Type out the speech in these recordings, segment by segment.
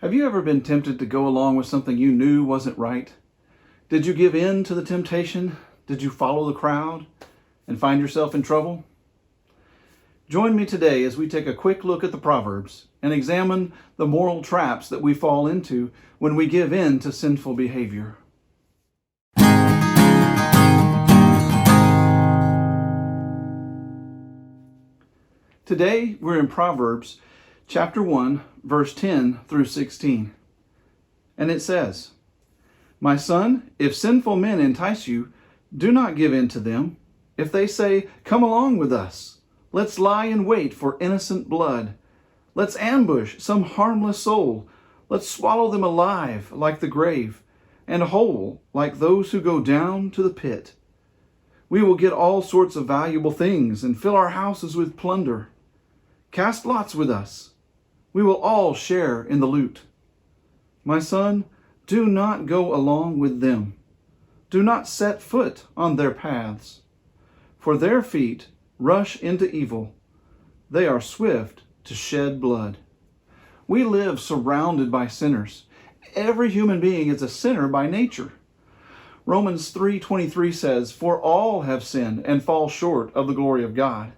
Have you ever been tempted to go along with something you knew wasn't right? Did you give in to the temptation? Did you follow the crowd and find yourself in trouble? Join me today as we take a quick look at the Proverbs and examine the moral traps that we fall into when we give in to sinful behavior. Today, we're in Proverbs chapter 1, verse 10 through 16. And it says, "My son, if sinful men entice you, do not give in to them. If they say, 'Come along with us,' let's lie in wait for innocent blood. Let's ambush some harmless soul. Let's swallow them alive like the grave, and whole like those who go down to the pit. We will get all sorts of valuable things and fill our houses with plunder. Cast lots with us. We will all share in the loot. My son, do not go along with them. Do not set foot on their paths. For their feet rush into evil. They are swift to shed blood." We live surrounded by sinners. Every human being is a sinner by nature. Romans 3:23 says, "For all have sinned and fall short of the glory of God."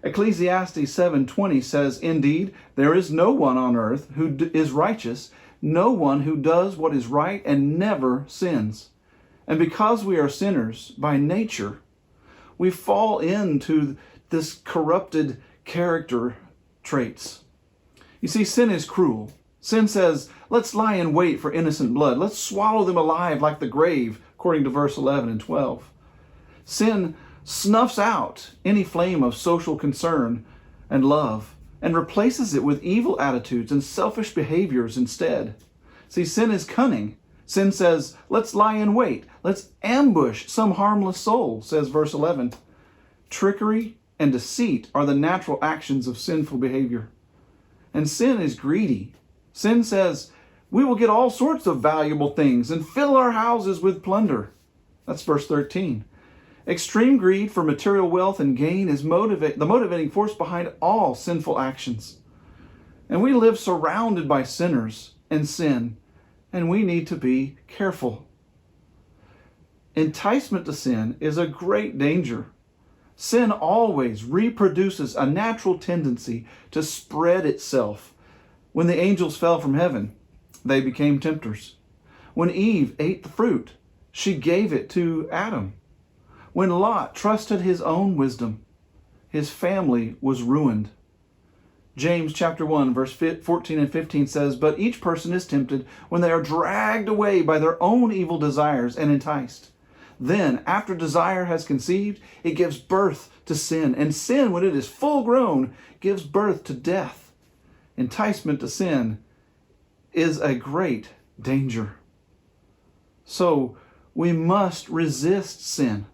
Ecclesiastes 7:20 says, "Indeed, there is no one on earth who is righteous, no one who does what is right and never sins." And because we are sinners by nature, we fall into this corrupted character traits. You see, sin is cruel. Sin says, let's lie in wait for innocent blood. Let's swallow them alive like the grave, according to verse 11 and 12. Sin snuffs out any flame of social concern and love and replaces it with evil attitudes and selfish behaviors instead. See, sin is cunning. Sin says, let's lie in wait. Let's ambush some harmless soul, says verse 11. Trickery and deceit are the natural actions of sinful behavior. And sin is greedy. Sin says, we will get all sorts of valuable things and fill our houses with plunder. That's verse 13. Extreme greed for material wealth and gain is the motivating force behind all sinful actions. And we live surrounded by sinners and sin, and we need to be careful. Enticement to sin is a great danger. Sin always reproduces a natural tendency to spread itself. When the angels fell from heaven, they became tempters. When Eve ate the fruit, she gave it to Adam. When Lot trusted his own wisdom, his family was ruined. James chapter 1, verse 14 and 15 says, "But each person is tempted when they are dragged away by their own evil desires and enticed. Then, after desire has conceived, it gives birth to sin. And sin, when it is full grown, gives birth to death." Enticement to sin is a great danger. So, we must resist sin.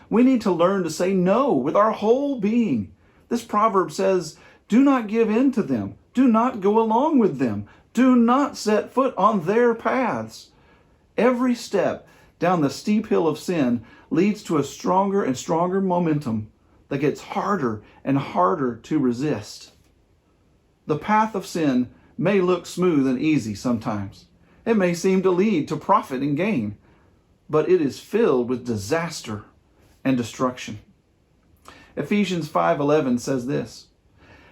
We need to learn to say no with our whole being. This proverb says, do not give in to them. Do not go along with them. Do not set foot on their paths. Every step down the steep hill of sin leads to a stronger and stronger momentum that gets harder and harder to resist. The path of sin may look smooth and easy sometimes. It may seem to lead to profit and gain, but it is filled with disaster and destruction. Ephesians 5:11 says this,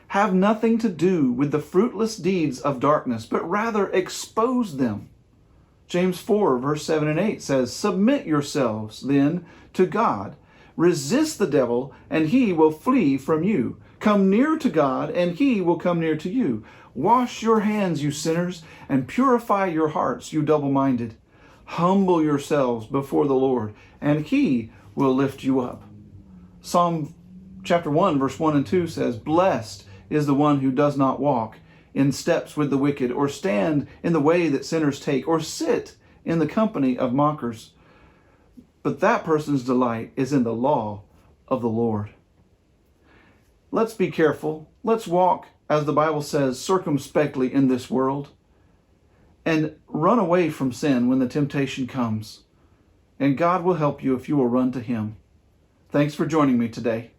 "Have nothing to do with the fruitless deeds of darkness, but rather expose them." James 4, verse 7 and 8 says, "Submit yourselves then to God. Resist the devil, and he will flee from you. Come near to God, and he will come near to you. Wash your hands, you sinners, and purify your hearts, you double-minded. Humble yourselves before the Lord, and he will lift you up." Psalm chapter 1, verse 1 and 2 says, "Blessed is the one who does not walk in steps with the wicked, or stand in the way that sinners take, or sit in the company of mockers. But that person's delight is in the law of the Lord." Let's be careful. Let's walk, as the Bible says, circumspectly in this world, and run away from sin when the temptation comes. And God will help you if you will run to Him. Thanks for joining me today.